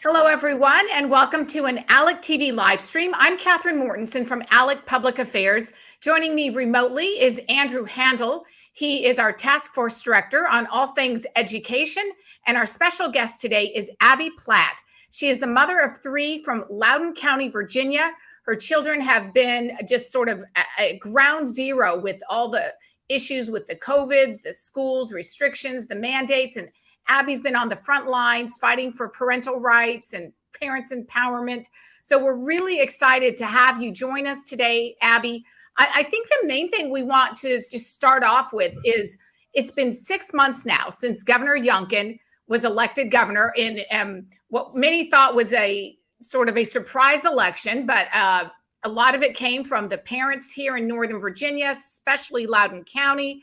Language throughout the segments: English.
Hello, everyone, and welcome to an ALEC TV live stream. I'm Catherine Mortensen from ALEC Public Affairs. Joining me remotely is Andrew Handel. He is our task force director on all things education. And our special guest today is Abbie Platt. She is the mother of three from Loudoun County, Virginia. Her children have been just sort of at ground zero with all the issues with the COVIDs, the schools, restrictions, the mandates, and Abbie's been on the front lines fighting for parental rights and parents' empowerment. So we're really excited to have you join us today, Abbie. I think the main thing we want to just start off with is it's been 6 months now since Governor Youngkin was elected governor in what many thought was a sort of a surprise election, but a lot of it came from the parents here in Northern Virginia, especially Loudoun County.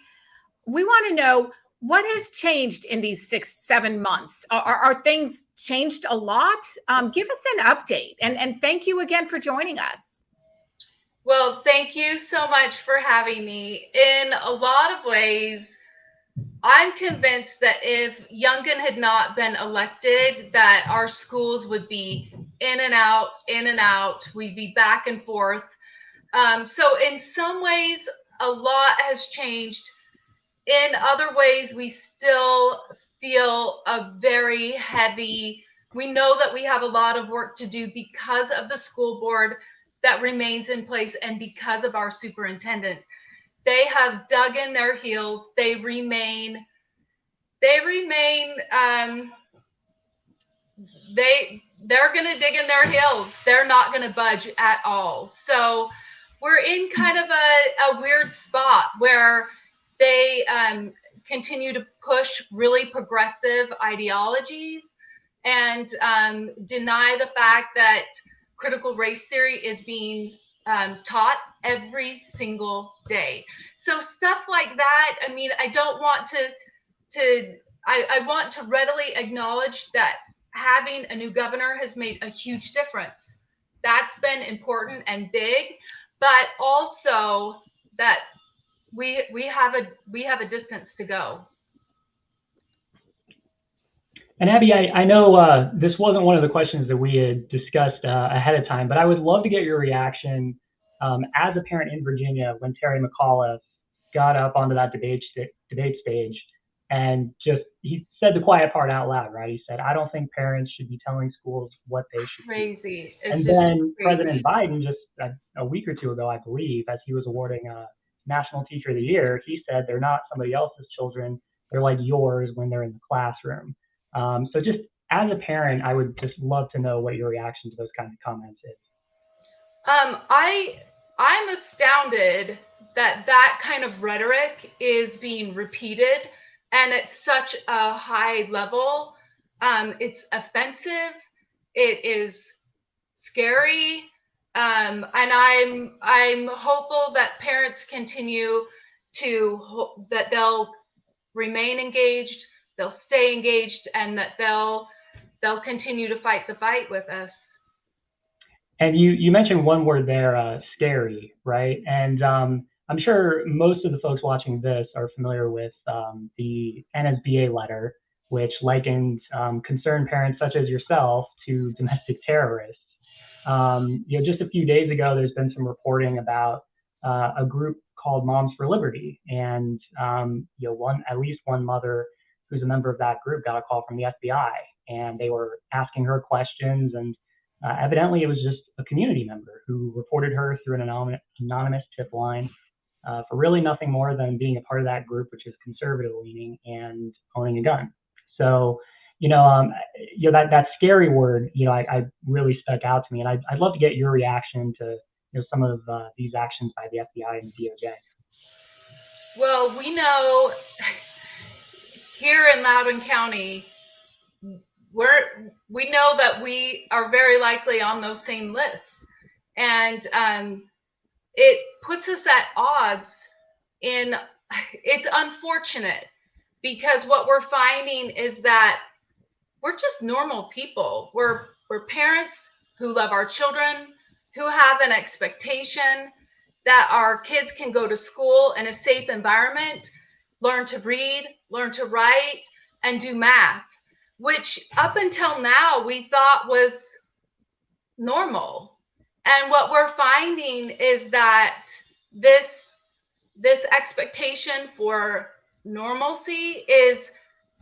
We want to know, what has changed in these 6-7 months? Are things changed a lot? Give us an update. And thank you again for joining us. Well, thank you so much for having me. In a lot of ways, I'm convinced that if Youngkin had not been elected, that our schools would be in and out. We'd be back and forth. So in some ways, a lot has changed. In other ways, we still feel a very heavy, we know that we have a lot of work to do because of the school board that remains in place and because of our superintendent. They have dug in their heels. They're going to dig in their heels. They're not going to budge at all. So we're in kind of a weird spot where they continue to push really progressive ideologies and deny the fact that critical race theory is being taught every single day. So stuff like that, I mean, I don't want I want to readily acknowledge that having a new governor has made a huge difference. That's been important and big, but also that we have a distance to go. And Abbie, I know this wasn't one of the questions that we had discussed ahead of time, but I would love to get your reaction as a parent in Virginia when Terry McAuliffe got up onto that debate stage and he said the quiet part out loud, right? He said, "I don't think parents should be telling schools what they should do." And then President Biden just a week or two ago, I believe, as he was awarding National Teacher of the Year, he said they're not somebody else's children. They're like yours when they're in the classroom. So just as a parent, I would just love to know what your reaction to those kinds of comments is. I'm astounded that kind of rhetoric is being repeated and at such a high level. It's offensive. It is scary. And I'm hopeful that parents continue that they'll remain engaged, they'll stay engaged, and that they'll continue to fight the fight with us. And you mentioned one word there, scary, right? And I'm sure most of the folks watching this are familiar with the NSBA letter, which likened concerned parents such as yourself to domestic terrorists. Just a few days ago, there's been some reporting about a group called Moms for Liberty, and at least one mother who's a member of that group got a call from the FBI, and they were asking her questions, and evidently it was just a community member who reported her through an anonymous tip line for really nothing more than being a part of that group, which is conservative leaning and owning a gun. So that scary word, I really stuck out to me, and I'd love to get your reaction to some of these actions by the FBI and the DOJ. Well, we know here in Loudoun County, we know that we are very likely on those same lists, and it puts us at odds. It's unfortunate because what we're finding is that we're just normal people. We're parents who love our children, who have an expectation that our kids can go to school in a safe environment, learn to read, learn to write, and do math. which up until now we thought was normal. And what we're finding is that this expectation for normalcy is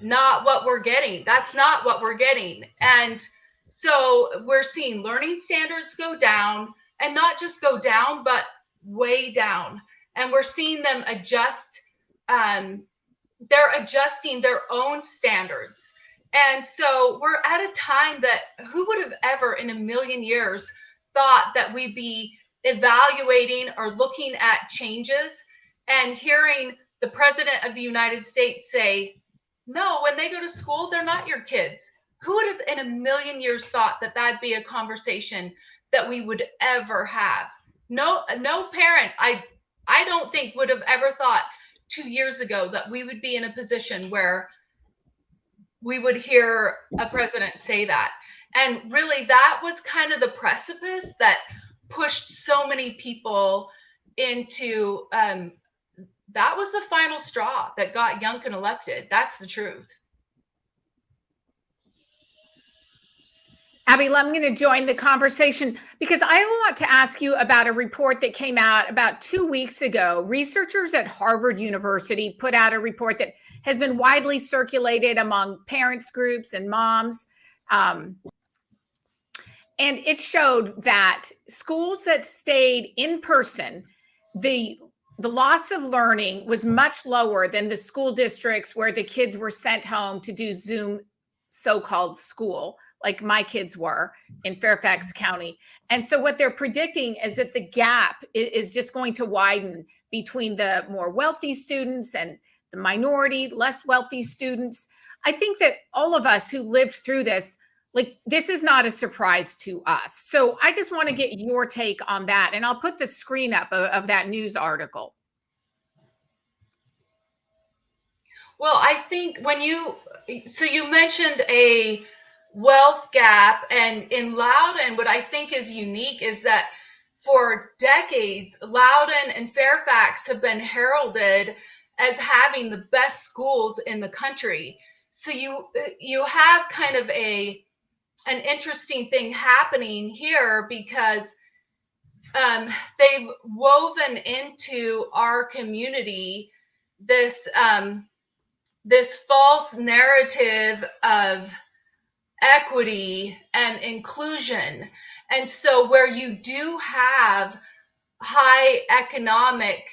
not what we're getting. That's not what we're getting. And so we're seeing learning standards go down, and not just go down, but way down. And we're seeing them adjust. They're adjusting their own standards. And so we're at a time that who would have ever in a million years thought that we'd be evaluating or looking at changes and hearing the President of the United States say, no, when they go to school, they're not your kids. Who would have in a million years thought that that'd be a conversation that we would ever have? No parent, I don't think would have ever thought 2 years ago that we would be in a position where we would hear a president say that. And really, that was kind of the precipice that pushed so many people into, that was the final straw that got Youngkin elected. That's the truth. Abbie, I'm going to join the conversation because I want to ask you about a report that came out about 2 weeks ago. Researchers at Harvard University put out a report that has been widely circulated among parents groups and moms. And it showed that schools that stayed in person, the loss of learning was much lower than the school districts where the kids were sent home to do Zoom so-called school, like my kids were in Fairfax County. And so what they're predicting is that the gap is just going to widen between the more wealthy students and the minority, less wealthy students. I think that all of us who lived through this, like, this is not a surprise to us. So I just want to get your take on that. And I'll put the screen up of that news article. Well, I think so you mentioned a wealth gap, and in Loudoun, what I think is unique is that for decades, Loudoun and Fairfax have been heralded as having the best schools in the country. So you have kind of an interesting thing happening here because they've woven into our community this false narrative of equity and inclusion. And so where you do have high economic,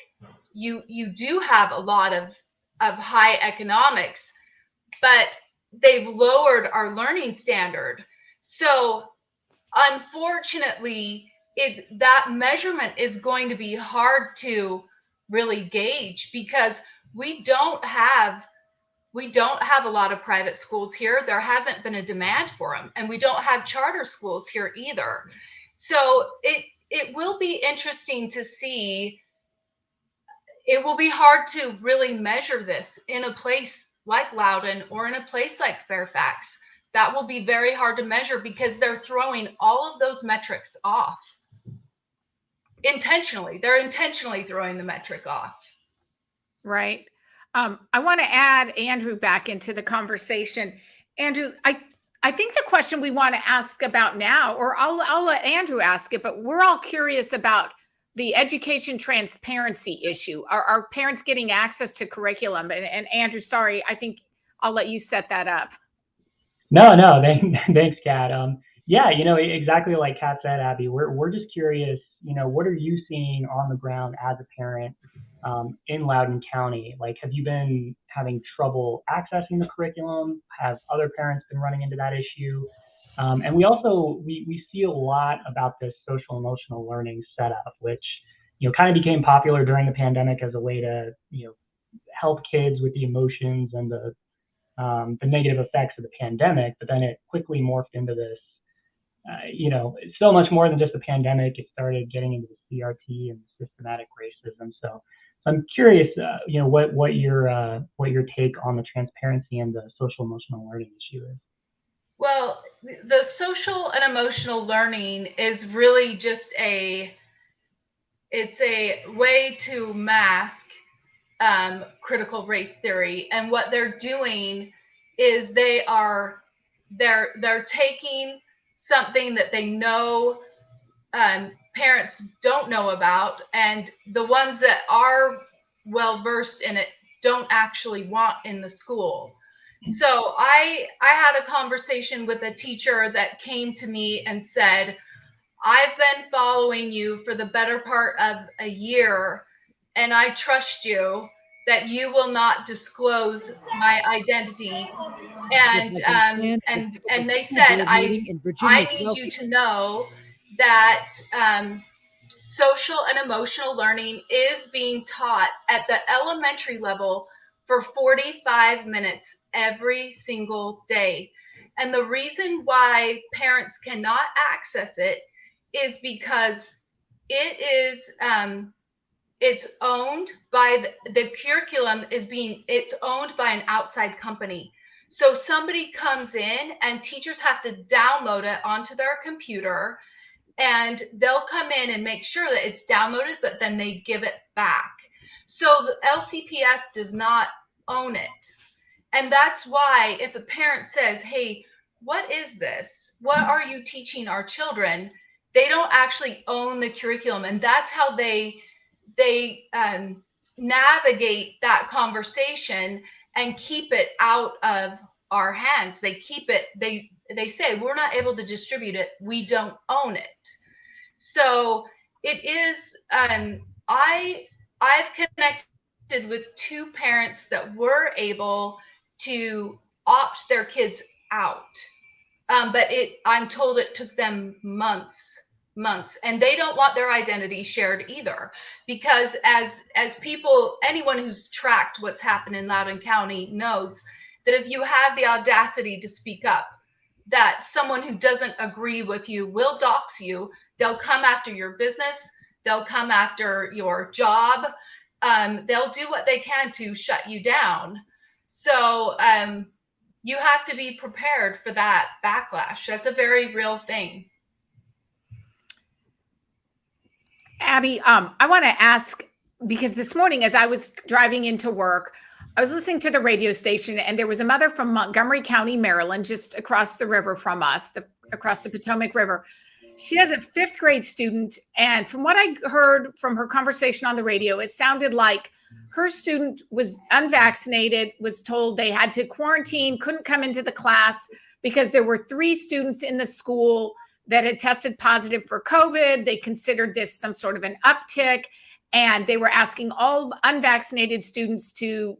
you do have a lot of high economics, but they've lowered our learning standard. So unfortunately, that measurement is going to be hard to really gauge because we don't have a lot of private schools here. There hasn't been a demand for them, and we don't have charter schools here either. So it will be interesting to see. It will be hard to really measure this in a place like Loudoun or in a place like Fairfax. That will be very hard to measure because they're throwing all of those metrics off intentionally. They're intentionally throwing the metric off. Right. I want to add Andrew back into the conversation. Andrew, I think the question we want to ask about now, or I'll let Andrew ask it, but we're all curious about the education transparency issue. Are parents getting access to curriculum? And Andrew, sorry, I think I'll let you set that up. No, thanks, Kat. Yeah, exactly like Kat said, Abbie, we're just curious, what are you seeing on the ground as a parent in Loudoun County? Like, have you been having trouble accessing the curriculum? Have other parents been running into that issue? And we also, we see a lot about this social emotional learning setup, which, kind of became popular during the pandemic as a way to, help kids with the emotions and the negative effects of the pandemic, but then it quickly morphed into this, so much more than just the pandemic. It started getting into the CRT and systematic racism. So I'm curious, what your take on the transparency and the social emotional learning issue is. Well, the social and emotional learning is really just it's a way to mask critical race theory. And what they're doing is they are they're taking something that they know parents don't know about, and the ones that are well versed in it don't actually want in the school. So I had a conversation with a teacher that came to me and said, I've been following you for the better part of a year, and I trust you that you will not disclose my identity. And they said, I need you to know that social and emotional learning is being taught at the elementary level for 45 minutes every single day. And the reason why parents cannot access it is because it is it's owned by the curriculum it's owned by an outside company. So somebody comes in and teachers have to download it onto their computer, and they'll come in and make sure that it's downloaded, but then they give it back. So the LCPS does not own it. And that's why if a parent says, hey, what is this? What are you teaching our children? They don't actually own the curriculum. And that's how they navigate that conversation and keep it out of our hands. They keep it, they say, we're not able to distribute it. We don't own it. So it is, I've connected with 2 parents that were able to opt their kids out. But I'm told it took them months, and they don't want their identity shared either, because as people, anyone who's tracked what's happened in Loudoun County knows that if you have the audacity to speak up, that someone who doesn't agree with you will dox you. They'll come after your business. They'll come after your job. They'll do what they can to shut you down. So you have to be prepared for that backlash. That's a very real thing. Abbie, I want to ask, because this morning as I was driving into work, I was listening to the radio station, and there was a mother from Montgomery County, Maryland, just across the river from us, across the Potomac River. She has a 5th grade student, and from what I heard from her conversation on the radio, it sounded like her student was unvaccinated, was told they had to quarantine, couldn't come into the class because there were 3 students in the school that had tested positive for COVID. They considered this some sort of an uptick, and they were asking all unvaccinated students to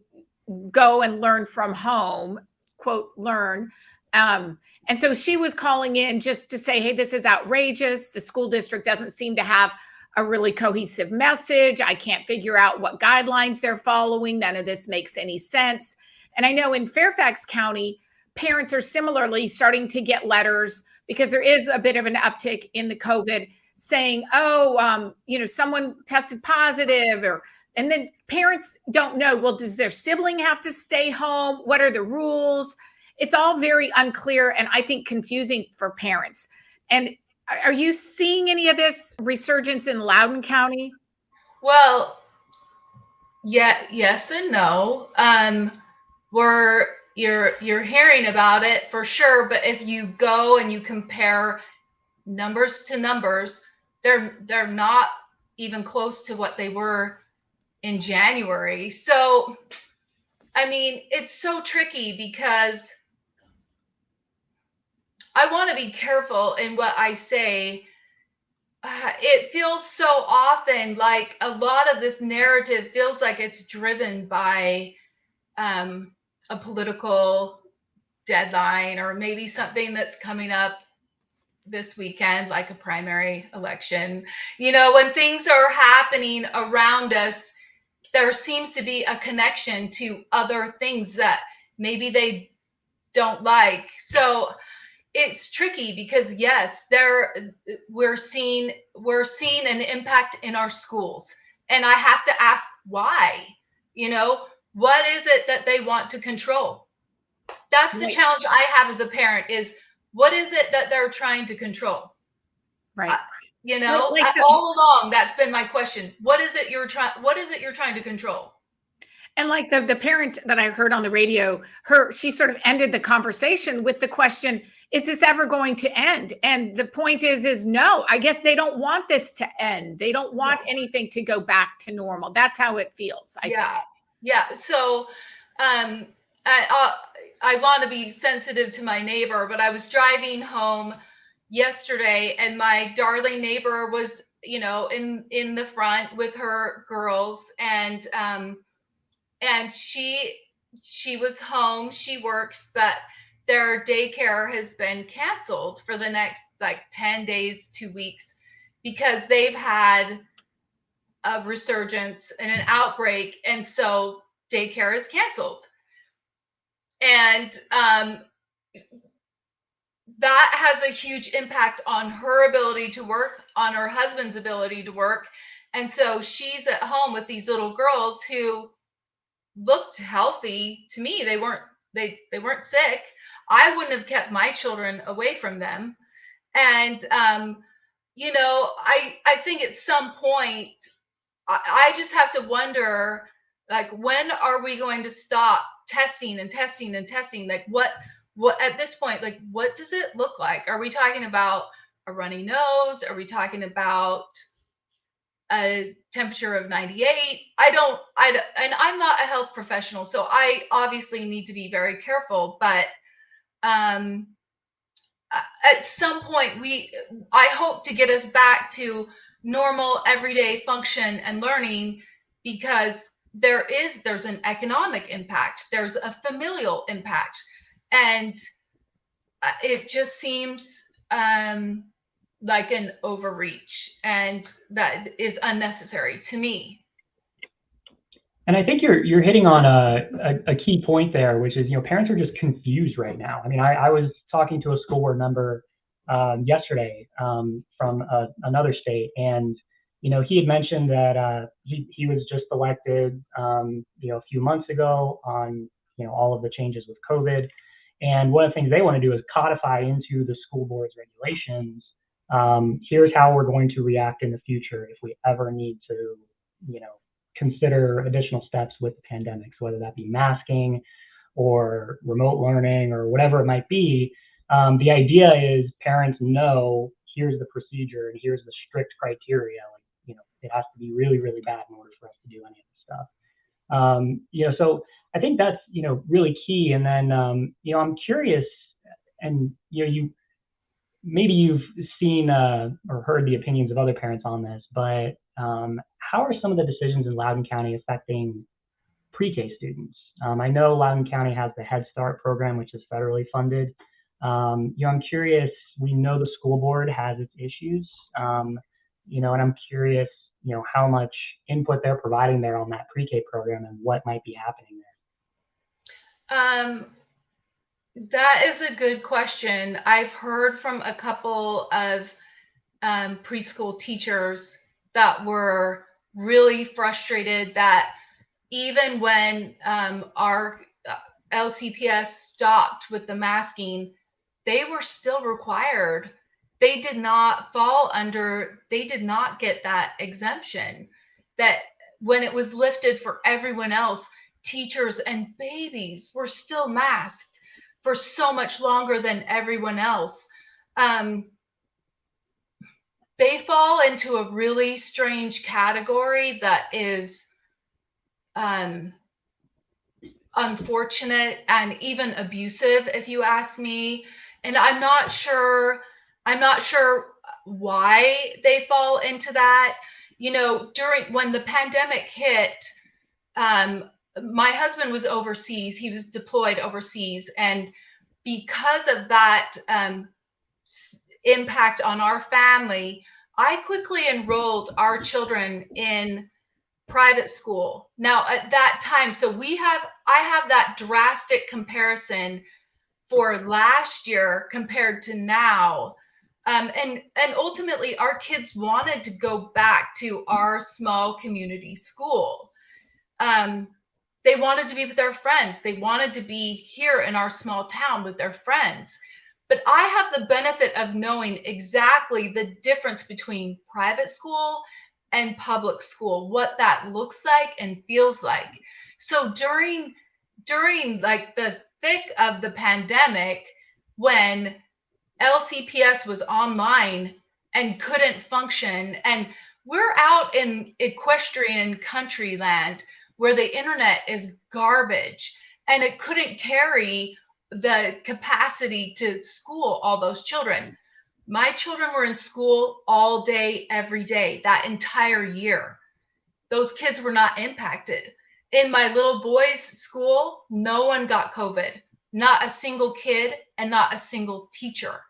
go and learn from home, quote, learn. And so she was calling in just to say, hey, this is outrageous. The school district doesn't seem to have a really cohesive message. I can't figure out what guidelines they're following. None of this makes any sense. And I know in Fairfax County, parents are similarly starting to get letters, because there is a bit of an uptick in the COVID, saying, someone tested positive, and then parents don't know, well, does their sibling have to stay home? What are the rules? It's all very unclear, and I think confusing for parents. And are you seeing any of this resurgence in Loudoun County? Well, yes and no. You're hearing about it for sure, but if you go and you compare numbers to numbers, they're not even close to what they were in January. So, I mean, it's so tricky because I want to be careful in what I say. It feels so often like a lot of this narrative feels like it's driven by a political deadline, or maybe something that's coming up this weekend, like a primary election. When things are happening around us, there seems to be a connection to other things that maybe they don't like. So it's tricky because yes, we're seeing an impact in our schools, and I have to ask why. What is it that they want to control? That's the challenge I have as a parent, is what is it that they're trying to control? Right. All along, that's been my question. What is it you're trying to control? And like the parent that I heard on the radio, she sort of ended the conversation with the question, is this ever going to end? And the point is no, I guess they don't want this to end. They don't want anything to go back to normal. That's how it feels, I think. Yeah. So I want to be sensitive to my neighbor, but I was driving home yesterday and my darling neighbor was, in the front with her girls, and she was home. She works, but their daycare has been canceled for the next 10 days, 2 weeks, because they've had a resurgence and an outbreak, and so daycare is canceled. And that has a huge impact on her ability to work, on her husband's ability to work. And so she's at home with these little girls who looked healthy to me. They weren't sick. I wouldn't have kept my children away from them. And I think at some point I just have to wonder, when are we going to stop testing and testing and testing? What at this point, what does it look like? Are we talking about a runny nose? Are we talking about a temperature of 98? And I'm not a health professional, so I obviously need to be very careful, but at some point I hope to get us back to normal everyday function and learning, because there's an economic impact, there's a familial impact, and it just seems like an overreach, and that is unnecessary to me. And I think you're hitting on a key point there, which is, parents are just confused right now. I mean, I was talking to a school board member yesterday from another state, and he had mentioned that he was just elected a few months ago on all of the changes with COVID, and one of the things they want to do is codify into the school board's regulations. Here's how we're going to react in the future if we ever need to consider additional steps with the pandemic, so whether that be masking or remote learning or whatever it might be. The idea is parents know here's the procedure and here's the strict criteria. It has to be really, really bad in order for us to do any of this stuff. So I think that's really key. And then I'm curious, and maybe you've seen or heard the opinions of other parents on this, but how are some of the decisions in Loudoun County affecting pre-K students? I know Loudoun County has the Head Start program, which is federally funded. I'm curious, we know the school board has its issues, and I'm curious, how much input they're providing there on that pre-K program and what might be happening there. That is a good question. I've heard from a couple of preschool teachers that were really frustrated that even when our LCPS stopped with the masking, they were still required. They did not get that exemption, that when it was lifted for everyone else, teachers and babies were still masked for so much longer than everyone else. They fall into a really strange category that is unfortunate and even abusive, if you ask me. And I'm not sure why they fall into that. When the pandemic hit, my husband was overseas. He was deployed overseas, and because of that impact on our family, I quickly enrolled our children in private school. Now at that time, so I have that drastic comparison for last year compared to now. And ultimately our kids wanted to go back to our small community school. They wanted to be with their friends. They wanted to be here in our small town with their friends. But I have the benefit of knowing exactly the difference between private school and public school, what that looks like and feels like. So during like the thick of the pandemic, when LCPS was online and couldn't function, and we're out in equestrian country land where the internet is garbage and it couldn't carry the capacity to school all those children. My children were in school all day, every day, that entire year. Those kids were not impacted. In my little boy's school, no one got COVID, not a single kid and not a single teacher.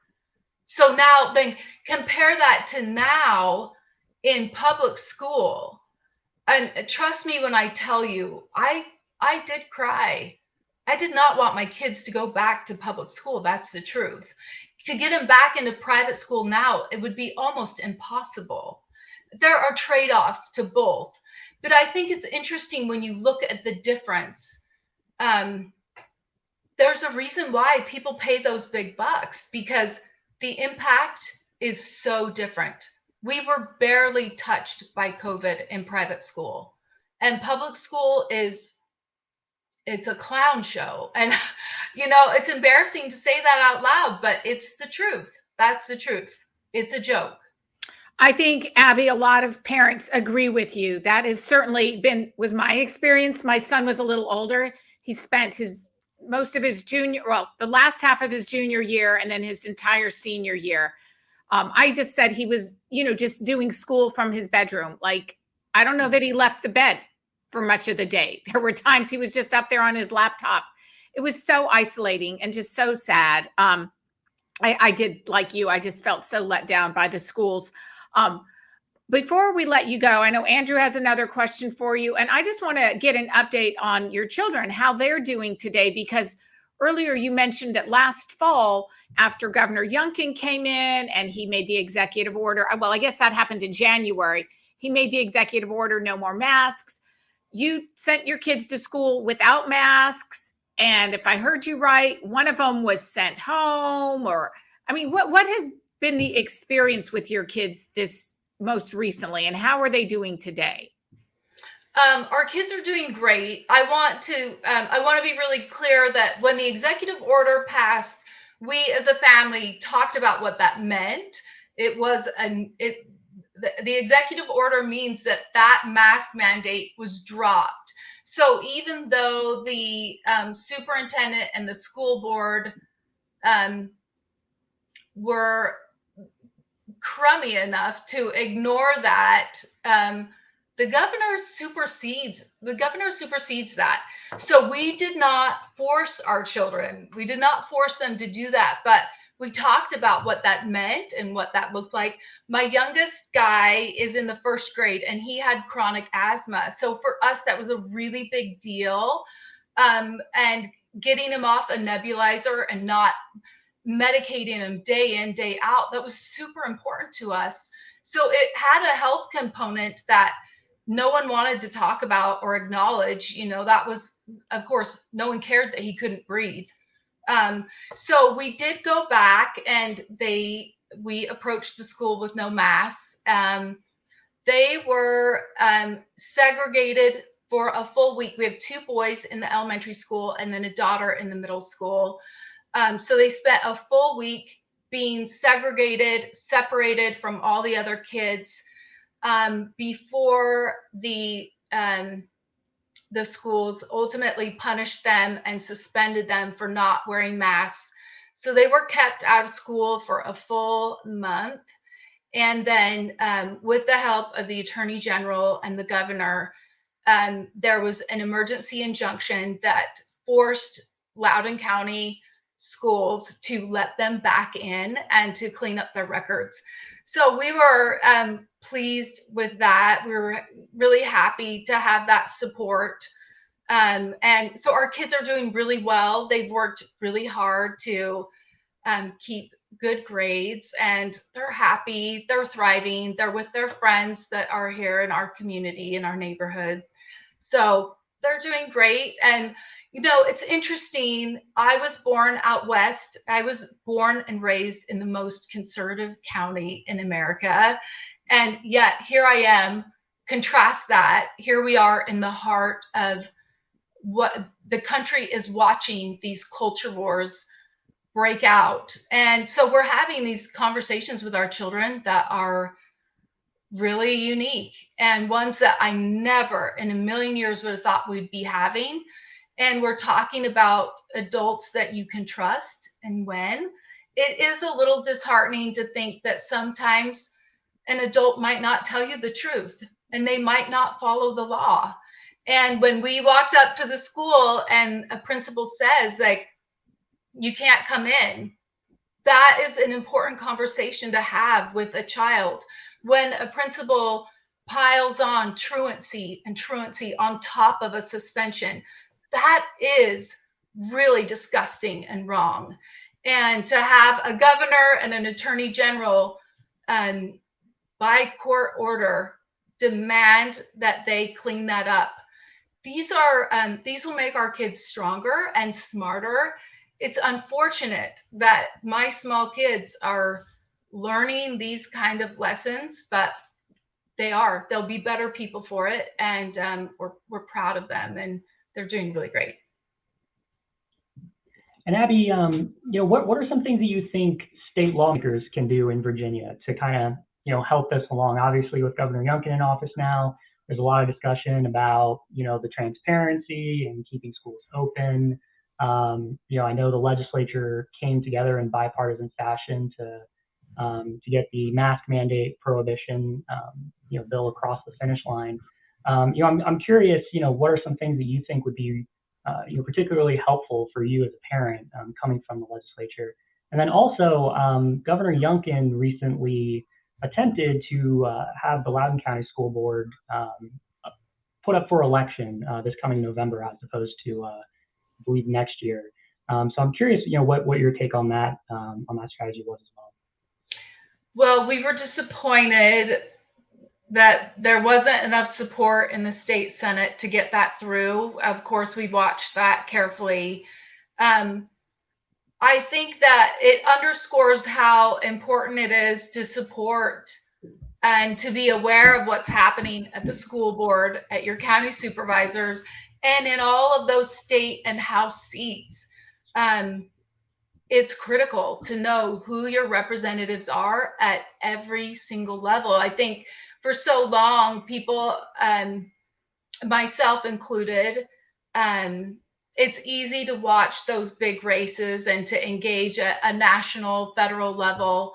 So now then compare that to now in public school. And trust me when I tell you, I did cry. I did not want my kids to go back to public school. That's the truth. To get them back into private school now, it would be almost impossible. There are trade-offs to both. But I think it's interesting when you look at the difference. There's a reason why people pay those big bucks, because the impact is so different. We were barely touched by COVID in private school, and public school it's a clown show. And, it's embarrassing to say that out loud, but it's the truth. That's the truth. It's a joke. I think, Abbie, a lot of parents agree with you. That has certainly was my experience. My son was a little older. He spent the last half of his junior year and then his entire senior year. I just said he was, just doing school from his bedroom. Like, I don't know that he left the bed for much of the day. There were times he was just up there on his laptop. It was so isolating and just so sad. I did, like you, I just felt so let down by the schools. Before we let you go, I know Andrew has another question for you, and I just want to get an update on your children, how they're doing today, because earlier you mentioned that last fall, after Governor Youngkin came in and he made the executive order, well, I guess that happened in January. He made the executive order, no more masks. You sent your kids to school without masks. And if I heard you right, one of them was sent home, what has been the experience with your kids this most recently, and how are they doing today? Our kids are doing great. I want to be really clear that when the executive order passed, we as a family talked about what that meant. The executive order means that mask mandate was dropped. So even though the superintendent and the school board were crummy enough to ignore that, the governor supersedes that. So we did not force our children. We did not force them to do that, but we talked about what that meant and what that looked like. My youngest guy is in the first grade and he had chronic asthma. So for us, that was a really big deal. And getting him off a nebulizer and not medicating him day in, day out, that was super important to us. So it had a health component that no one wanted to talk about or acknowledge. That was, of course, no one cared that he couldn't breathe. So we did go back and we approached the school with no masks. They were segregated for a full week. We have 2 boys in the elementary school and then a daughter in the middle school. So they spent a full week being segregated, separated from all the other kids, before the schools ultimately punished them and suspended them for not wearing masks. So they were kept out of school for a full month. And then with the help of the Attorney General and the governor, there was an emergency injunction that forced Loudoun County schools to let them back in and to clean up their records. So we were pleased with that. We were really happy to have that support. And so our kids are doing really well. They've worked really hard to keep good grades, and they're happy, they're thriving, they're with their friends that are here in our community, in our neighborhood. So they're doing great. And It's interesting. I was born out west. I was born and raised in the most conservative county in America. And yet here I am. Contrast that. Here we are in the heart of what the country is watching, these culture wars break out. And so we're having these conversations with our children that are really unique and ones that I never in a million years would have thought we'd be having. And we're talking about adults that you can trust. And when it is a little disheartening to think that sometimes an adult might not tell you the truth and they might not follow the law. And when we walked up to the school and a principal says, like, you can't come in, that is an important conversation to have with a child. When a principal piles on truancy and truancy on top of a suspension, that is really disgusting and wrong. And to have a governor and an attorney general by court order demand that they clean that up. These will make our kids stronger and smarter. It's unfortunate that my small kids are learning these kind of lessons, but they'll be better people for it. And we're proud of them, and they're doing really great. And Abbie, what are some things that you think state lawmakers can do in Virginia to kind of, help this along? Obviously, with Governor Youngkin in office now, there's a lot of discussion about, the transparency and keeping schools open. I know the legislature came together in bipartisan fashion to get the mask mandate prohibition, bill across the finish line. I'm curious, what are some things that you think would be, particularly helpful for you as a parent coming from the legislature? And then also, Governor Youngkin recently attempted to have the Loudoun County School Board put up for election this coming November, as opposed to, I believe, next year. So I'm curious, what your take on that strategy was as well. Well, we were disappointed that there wasn't enough support in the state Senate to get that through. Of course, we watched that carefully. I think that it underscores how important it is to support and to be aware of what's happening at the school board, at your county supervisors, and in all of those state and House seats. It's critical to know who your representatives are at every single level. I think for so long, people, myself included, it's easy to watch those big races and to engage at a national, federal level,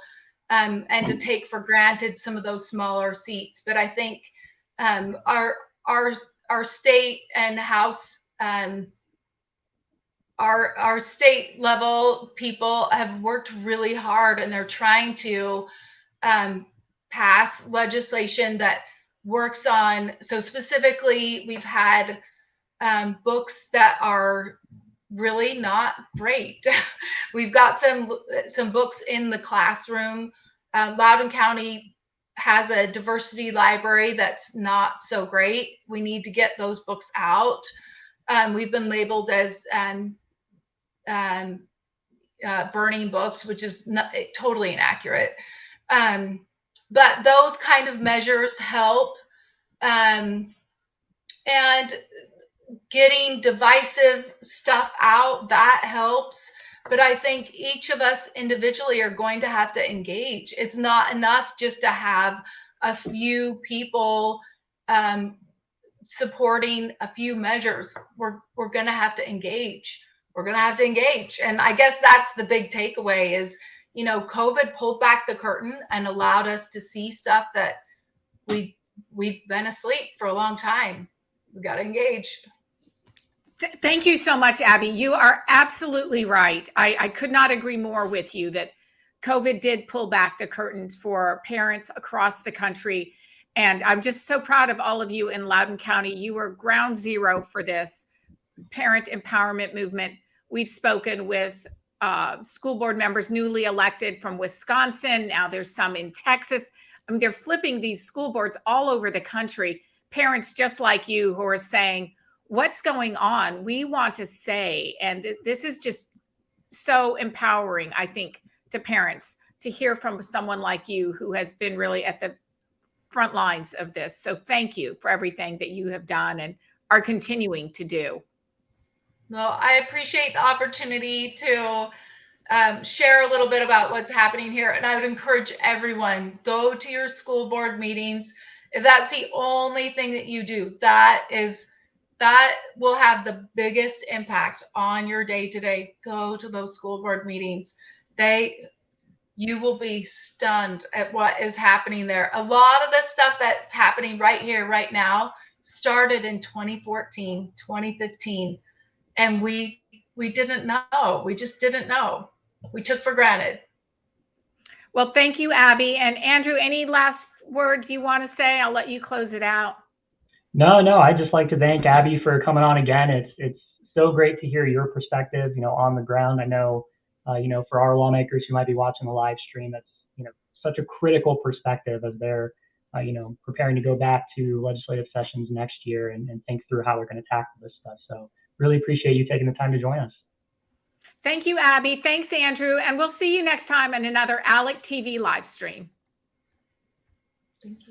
and to take for granted some of those smaller seats. But I think our state and House, our state level people have worked really hard, and they're trying to pass legislation that works on. So specifically, we've had books that are really not great. We've got some books in the classroom. Loudoun County has a diversity library that's not so great. We need to get those books out. We've been labeled as burning books, which is totally inaccurate. But those kind of measures help. And getting divisive stuff out, that helps. But I think each of us individually are going to have to engage. It's not enough just to have a few people supporting a few measures. We're going to have to engage. We're going to have to engage. And I guess that's the big takeaway is, COVID pulled back the curtain and allowed us to see stuff that we've been asleep for a long time. We got to engage. Thank you so much, Abbie. You are absolutely right. I could not agree more with you that COVID did pull back the curtains for parents across the country. And I'm just so proud of all of you in Loudoun County. You were ground zero for this parent empowerment movement. We've spoken with school board members newly elected from Wisconsin. Now there's some in Texas. I mean, they're flipping these school boards all over the country. Parents just like you who are saying, what's going on, we want to say, and this is just so empowering, I think, to parents to hear from someone like you who has been really at the front lines of this. So thank you for everything that you have done and are continuing to do. Well, I appreciate the opportunity to share a little bit about what's happening here. And I would encourage everyone, go to your school board meetings. If that's the only thing that you do, that will have the biggest impact on your day to day. Go to those school board meetings. You will be stunned at what is happening there. A lot of the stuff that's happening right here, right now, started in 2014, 2015. And we didn't know. We just didn't know. We took for granted. Well, thank you, Abbie. And Andrew, any last words you want to say? I'll let you close it out. No, I'd just like to thank Abbie for coming on again. It's so great to hear your perspective, on the ground. I know, for our lawmakers who might be watching the live stream, that's, such a critical perspective as they're, preparing to go back to legislative sessions next year and think through how we're going to tackle this stuff. So really appreciate you taking the time to join us. Thank you, Abbie. Thanks, Andrew. And we'll see you next time on another ALEC TV live stream. Thank you.